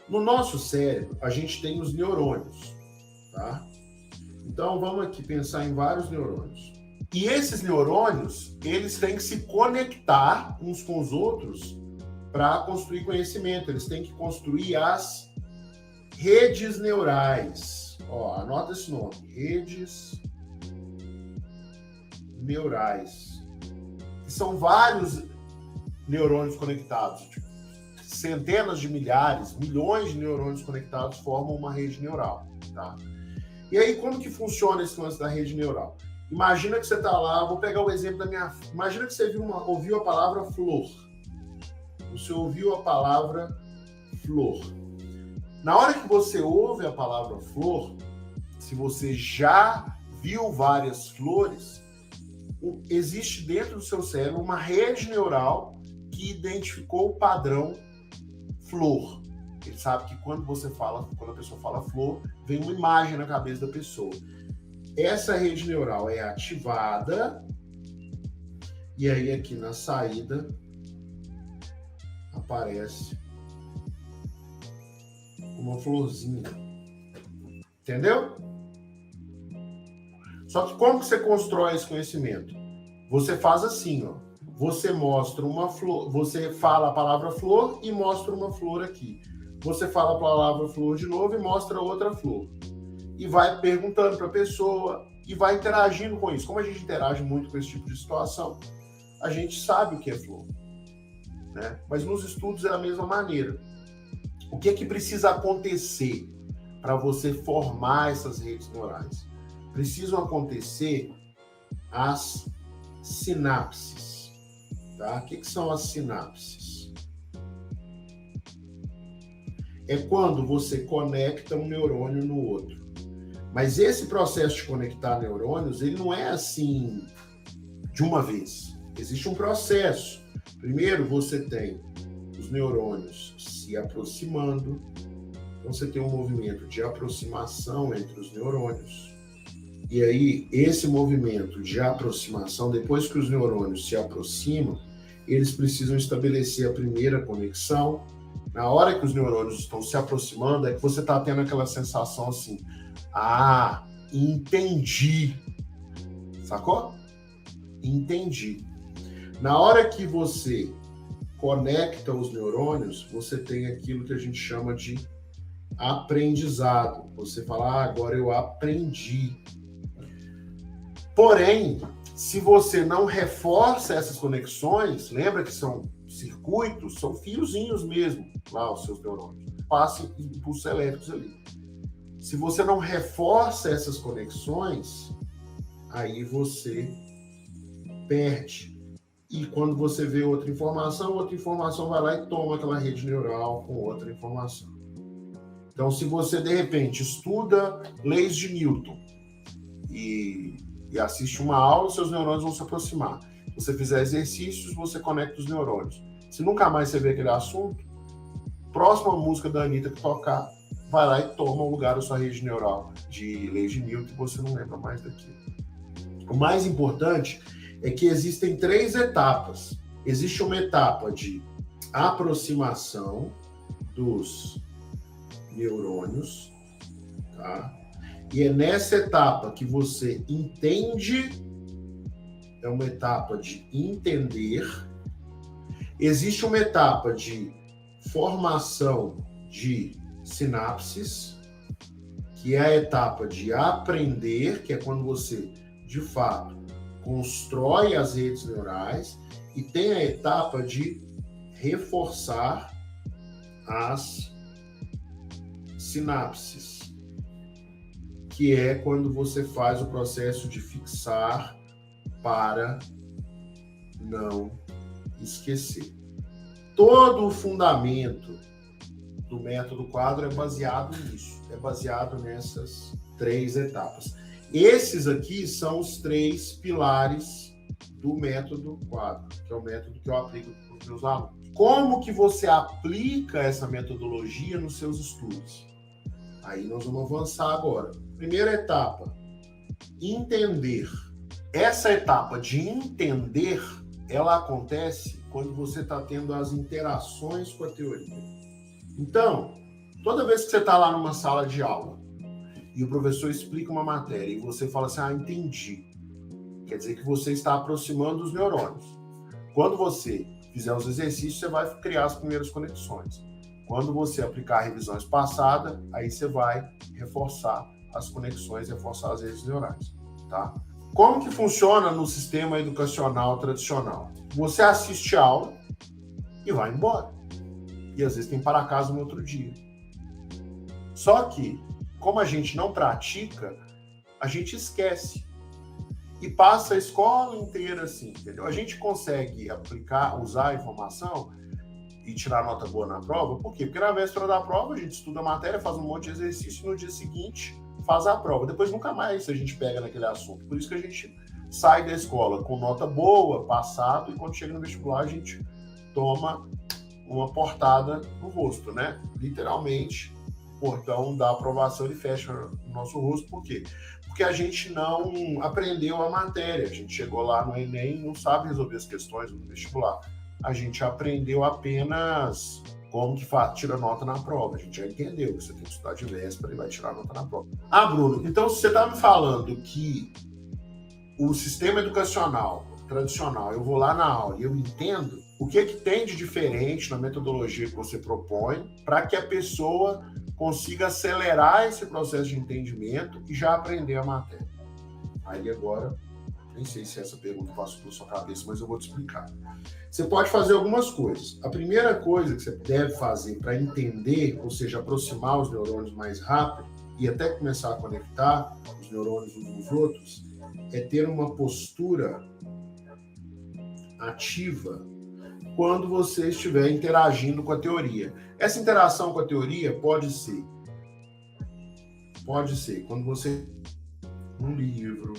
No nosso cérebro, a gente tem os neurônios, tá? Então, vamos aqui pensar em vários neurônios. E esses neurônios, eles têm que se conectar uns com os outros para construir conhecimento. Eles têm que construir as redes neurais. Ó, anota esse nome, redes neurais. Que são vários neurônios conectados, tipo, centenas de milhares, milhões de neurônios conectados formam uma rede neural, tá? E aí, como que funciona esse lance da rede neural? Imagina que você está lá, vou pegar o exemplo da minha... Imagina que você ouviu a palavra flor. Você ouviu a palavra flor. Na hora que você ouve a palavra flor, se você já viu várias flores, existe dentro do seu cérebro uma rede neural que identificou o padrão flor. Ele sabe que quando a pessoa fala flor, vem uma imagem na cabeça da pessoa. Essa rede neural é ativada e aí aqui na saída aparece uma florzinha. Entendeu? Só que como que você constrói esse conhecimento? Você faz assim, ó. Você mostra uma flor, você fala a palavra flor e mostra uma flor aqui. Você fala a palavra flor de novo e mostra outra flor. E vai perguntando para a pessoa e vai interagindo com isso. Como a gente interage muito com esse tipo de situação, a gente sabe o que é flor, né? Mas nos estudos é da mesma maneira. O que é que precisa acontecer para você formar essas redes neurais? Precisam acontecer as sinapses. Tá? O que são as sinapses? É quando você conecta um neurônio no outro. Mas esse processo de conectar neurônios, ele não é assim de uma vez. Existe um processo. Primeiro você tem os neurônios se aproximando. Então você tem um movimento de aproximação entre os neurônios. E aí, esse movimento de aproximação, depois que os neurônios se aproximam, eles precisam estabelecer a primeira conexão. Na hora que os neurônios estão se aproximando, é que você está tendo aquela sensação assim, entendi. Sacou? Entendi. Na hora que você conecta os neurônios, você tem aquilo que a gente chama de aprendizado. Você fala, agora eu aprendi. Porém, se você não reforça essas conexões, lembra que são circuitos, são fiozinhos mesmo, lá os seus neurônios, passam impulsos elétricos ali. Se você não reforça essas conexões, aí você perde. E quando você vê outra informação vai lá e toma aquela rede neural com outra informação. Então, se você, de repente, estuda leis de Newton e assiste uma aula, seus neurônios vão se aproximar. Se você fizer exercícios, você conecta os neurônios. Se nunca mais você vê aquele assunto, próxima música da Anitta que tocar, vai lá e toma o lugar da sua rede neural de leis de Newton e você não lembra mais daquilo. O mais importante é que existem 3 etapas. Existe uma etapa de aproximação dos neurônios, tá? E é nessa etapa que você entende, é uma etapa de entender. Existe uma etapa de formação de sinapses, que é a etapa de aprender, que é quando você, de fato, constrói as redes neurais, e tem a etapa de reforçar as sinapses, que é quando você faz o processo de fixar para não esquecer. Todo o fundamento do método quadro é baseado nisso, é baseado nessas 3 etapas. Esses aqui são os 3 pilares do método quadro, que é o método que eu aplico para os meus alunos. Como que você aplica essa metodologia nos seus estudos? Aí nós vamos avançar agora. Primeira etapa, entender. Essa etapa de entender, ela acontece quando você está tendo as interações com a teoria. Então, Toda vez que você está lá numa sala de aula e o professor explica uma matéria e você fala assim, entendi. Quer dizer que você está aproximando os neurônios. Quando você fizer os exercícios, você vai criar as primeiras conexões. Quando você aplicar a revisão espaçada, aí você vai reforçar as conexões, reforçar as redes neurais, tá? Como que funciona no sistema educacional tradicional? Você assiste a aula e vai embora. E às vezes tem para casa no outro dia. Só que, como a gente não pratica, a gente esquece. E passa a escola inteira assim, entendeu? A gente consegue aplicar, usar a informação e tirar nota boa na prova, por quê? Porque na véspera da prova a gente estuda a matéria, faz um monte de exercício e no dia seguinte faz a prova. Depois nunca mais a gente pega naquele assunto. Por isso que a gente sai da escola com nota boa, passado, e quando chega no vestibular a gente toma uma portada no rosto, né? Literalmente, o portão da aprovação ele fecha no nosso rosto. Por quê? Porque a gente não aprendeu a matéria. A gente chegou lá no Enem e não sabe resolver as questões do vestibular. A gente aprendeu apenas como que tira nota na prova. A gente já entendeu que você tem que estudar de véspera e vai tirar nota na prova. Bruno, então se você está me falando que o sistema educacional tradicional, eu vou lá na aula e eu entendo o que tem de diferente na metodologia que você propõe para que a pessoa consiga acelerar esse processo de entendimento e já aprender a matéria. Aí agora, nem sei se essa pergunta passou pela sua cabeça, mas eu vou te explicar. Você pode fazer algumas coisas. A primeira coisa que você deve fazer para entender, ou seja, aproximar os neurônios mais rápido e até começar a conectar os neurônios uns nos outros, é ter uma postura ativa quando você estiver interagindo com a teoria. Essa interação com a teoria pode ser quando você um livro,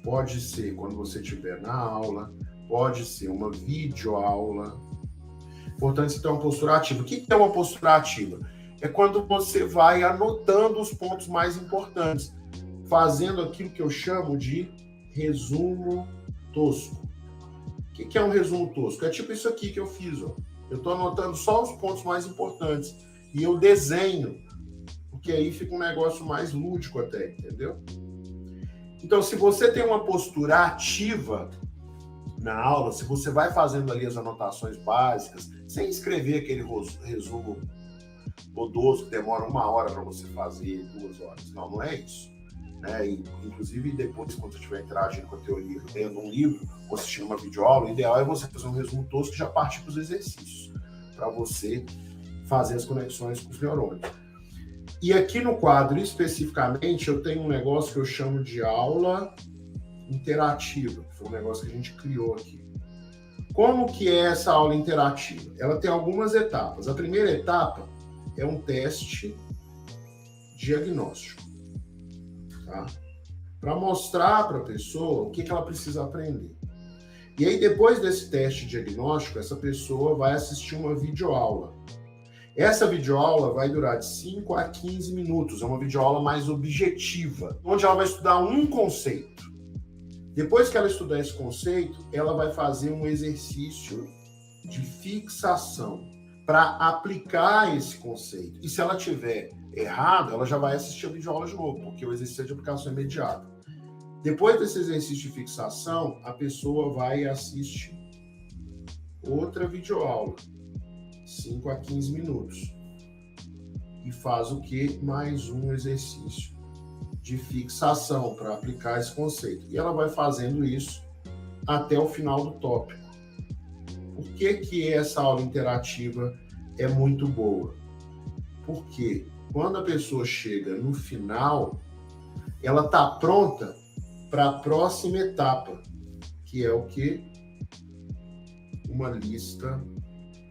pode ser quando você estiver na aula, pode ser uma videoaula. Importante você ter uma postura ativa. O que é uma postura ativa? É quando você vai anotando os pontos mais importantes, fazendo aquilo que eu chamo de resumo tosco. O que é um resumo tosco? É tipo isso aqui que eu fiz. Ó. Eu estou anotando só os pontos mais importantes e eu desenho, porque aí fica um negócio mais lúdico até, entendeu? Então, se você tem uma postura ativa na aula, se você vai fazendo ali as anotações básicas, sem escrever aquele resumo odoso que demora 1 hora para você fazer, 2 horas. Não é isso. Né? E, inclusive, depois, quando você estiver interagindo com a teoria, lendo um livro, ou assistindo uma videoaula, o ideal é você fazer um resumo tosco e já partir para os exercícios, para você fazer as conexões com os neurônios. E aqui no quadro, especificamente, eu tenho um negócio que eu chamo de aula interativa, que foi um negócio que a gente criou aqui. Como que é essa aula interativa? Ela tem algumas etapas. A primeira etapa é um teste diagnóstico, tá? Para mostrar para a pessoa o que ela precisa aprender. E aí, depois desse teste diagnóstico, essa pessoa vai assistir uma videoaula. Essa videoaula vai durar de 5 a 15 minutos, é uma videoaula mais objetiva, onde ela vai estudar um conceito. Depois que ela estudar esse conceito, ela vai fazer um exercício de fixação para aplicar esse conceito. E se ela tiver errado, ela já vai assistir a videoaula de novo, porque o exercício de aplicação é imediato. Depois desse exercício de fixação, a pessoa vai e assiste outra videoaula, 5 a 15 minutos. E faz o quê? Mais um exercício de fixação para aplicar esse conceito. E ela vai fazendo isso até o final do tópico. Por que essa aula interativa é muito boa? Porque quando a pessoa chega no final, ela está pronta para a próxima etapa, que é o quê? Uma lista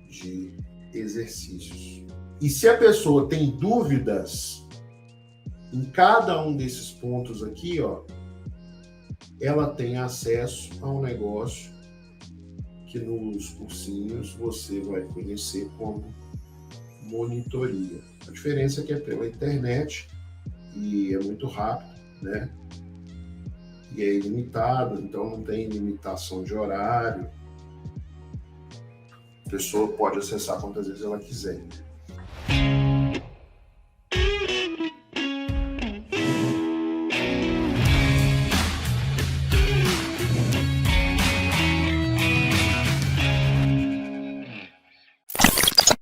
de exercícios. E se a pessoa tem dúvidas em cada um desses pontos aqui, ó, ela tem acesso a um negócio que nos cursinhos você vai conhecer como monitoria. A diferença é que é pela internet e é muito rápido, né? E é ilimitado, então não tem limitação de horário. A pessoa pode acessar quantas vezes ela quiser.